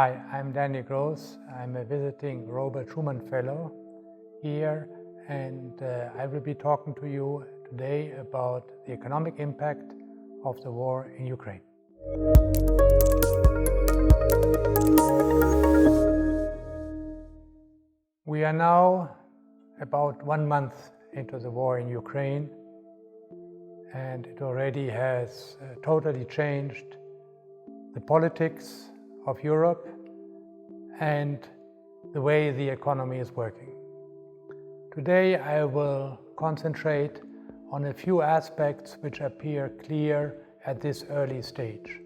Hi, I'm Gros. I'm a visiting Robert Schuman Fellow here, and I will be talking to you today about the economic impact of the war in Ukraine. We are now about 1 month into the war in Ukraine, and it already has totally changed the politics of Europe and the way the economy is working. Today I will concentrate on a few aspects which appear clear at this early stage.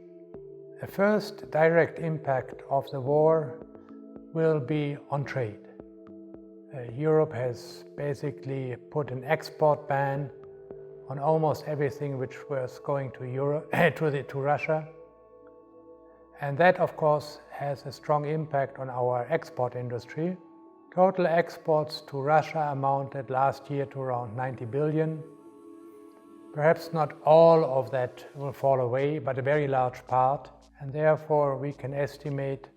The first direct impact of the war will be on trade. Europe has basically put an export ban on almost everything which was going to Russia. And that, of course, has a strong impact on our export industry. Total exports to Russia amounted last year to around 90 billion. Perhaps not all of that will fall away, but a very large part. And therefore, we can estimate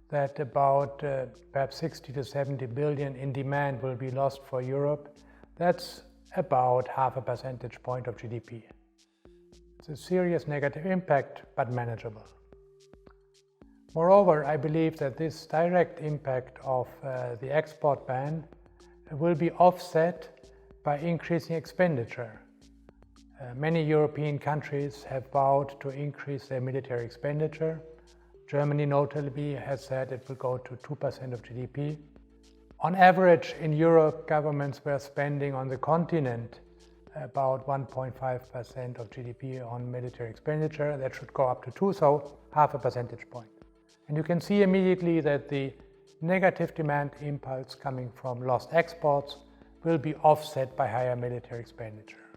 that about perhaps 60 to 70 billion in demand will be lost for Europe. That's about half a percentage point of GDP. It's a serious negative impact, but manageable. Moreover, I believe that this direct impact of the export ban will be offset by increasing expenditure. Many European countries have vowed to increase their military expenditure. Germany notably has said it will go to 2% of GDP. On average, in Europe, governments were spending on the continent about 1.5% of GDP on military expenditure. That should go up to 2%, so half a percentage point. And you can see immediately that the negative demand impulse coming from lost exports will be offset by higher military expenditure.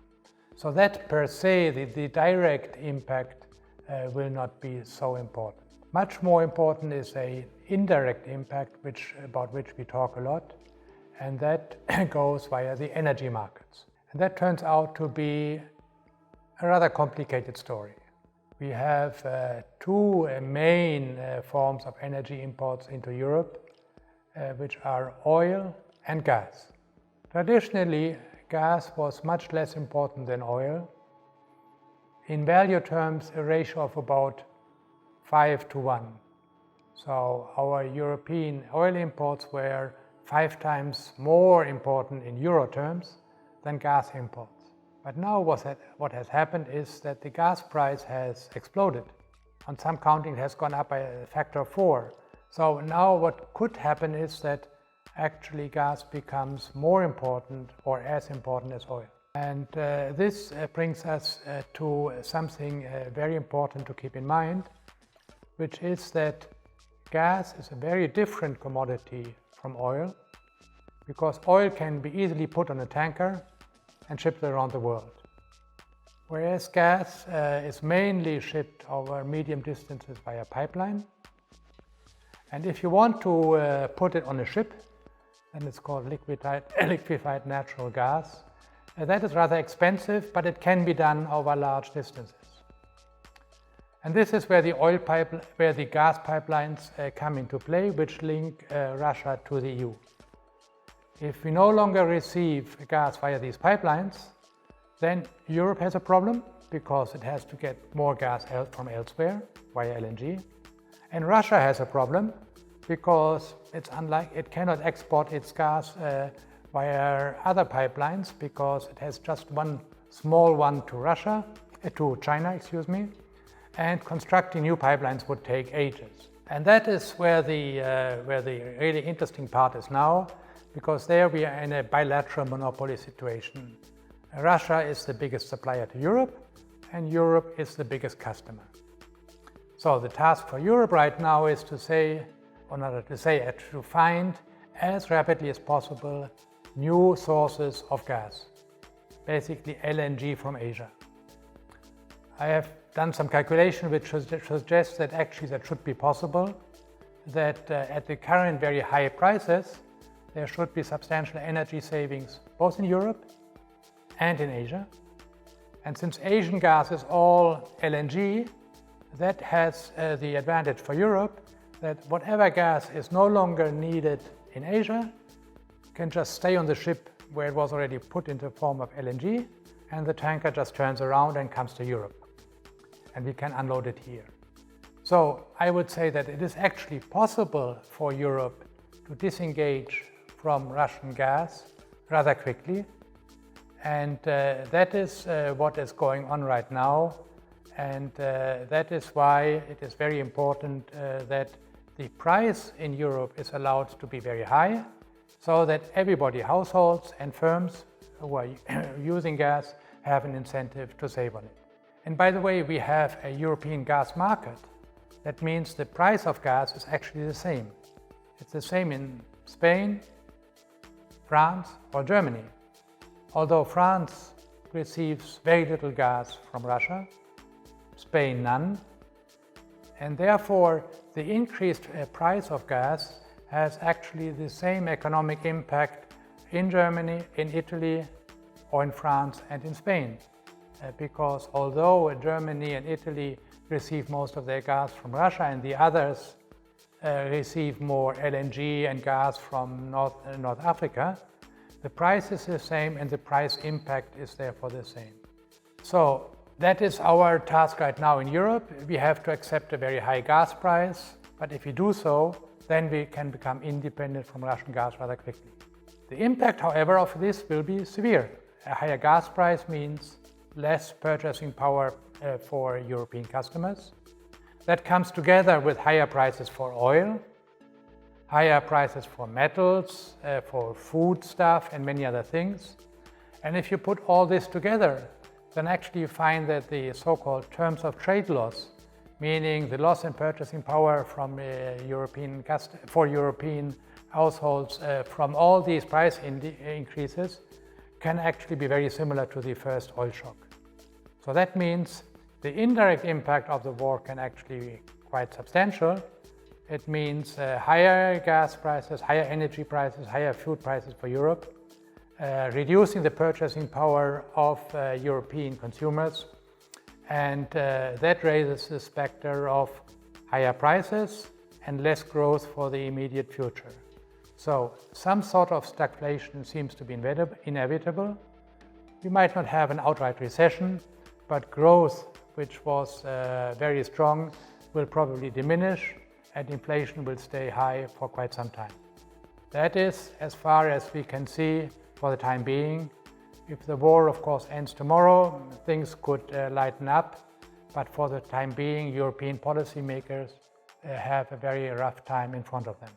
So that per se, the direct impact will not be so important. Much more important is an indirect impact about which we talk a lot, and that goes via the energy markets. And that turns out to be a rather complicated story. We have two main forms of energy imports into Europe, which are oil and gas. Traditionally, gas was much less important than oil. In value terms, a ratio of about 5 to 1. So our European oil imports were 5 times more important in euro terms than gas imports. But now what has happened is that the gas price has exploded. On some counting, it has gone up by a factor of 4. So now what could happen is that actually gas becomes more important or as important as oil. And this brings us to something very important to keep in mind, which is that gas is a very different commodity from oil, because oil can be easily put on a tanker and shipped around the world. Whereas gas is mainly shipped over medium distances via pipeline. And if you want to put it on a ship, then it's called liquefied natural gas. That is rather expensive, but it can be done over large distances. And this is where the gas pipelines come into play, which link Russia to the EU. If we no longer receive gas via these pipelines, then Europe has a problem because it has to get more gas from elsewhere via LNG. And Russia has a problem because it cannot export its gas via other pipelines because it has just one small one to China, and constructing new pipelines would take ages. And that is where the really interesting part is now, because there we are in a bilateral monopoly situation. Russia is the biggest supplier to Europe, and Europe is the biggest customer. So the task for Europe right now is to find as rapidly as possible new sources of gas, basically LNG from Asia. I have done some calculation which suggests that actually that should be possible, that at the current very high prices, there should be substantial energy savings both in Europe and in Asia. And since Asian gas is all LNG, that has the advantage for Europe that whatever gas is no longer needed in Asia can just stay on the ship where it was already put into the form of LNG, and the tanker just turns around and comes to Europe. And we can unload it here. So I would say that it is actually possible for Europe to disengage from Russian gas rather quickly. And that is what is going on right now. And that is why it is very important that the price in Europe is allowed to be very high, so that everybody, households and firms who are using gas, have an incentive to save on it. And by the way, we have a European gas market. That means the price of gas is actually the same. It's the same in Spain, France, or Germany. Although France receives very little gas from Russia, Spain none, and therefore the increased price of gas has actually the same economic impact in Germany, in Italy, or in France and in Spain. Because although Germany and Italy receive most of their gas from Russia and the others receive more LNG and gas from North Africa, the price is the same and the price impact is therefore the same. So that is our task right now in Europe. We have to accept a very high gas price, but if we do so, then we can become independent from Russian gas rather quickly. The impact, however, of this will be severe. A higher gas price means less purchasing power for European customers. That comes together with higher prices for oil, higher prices for metals, for food stuff and many other things. And if you put all this together, then actually you find that the so-called terms of trade loss, meaning the loss in purchasing power from for European households from all these price increases, can actually be very similar to the first oil shock. So that means the indirect impact of the war can actually be quite substantial. It means higher gas prices, higher energy prices, higher food prices for Europe, reducing the purchasing power of European consumers, and that raises the specter of higher prices and less growth for the immediate future. So some sort of stagflation seems to be inevitable. We might not have an outright recession, but growth, which was very strong, will probably diminish and inflation will stay high for quite some time. That is as far as we can see for the time being. If the war, of course, ends tomorrow, things could lighten up, but for the time being, European policymakers have a very rough time in front of them.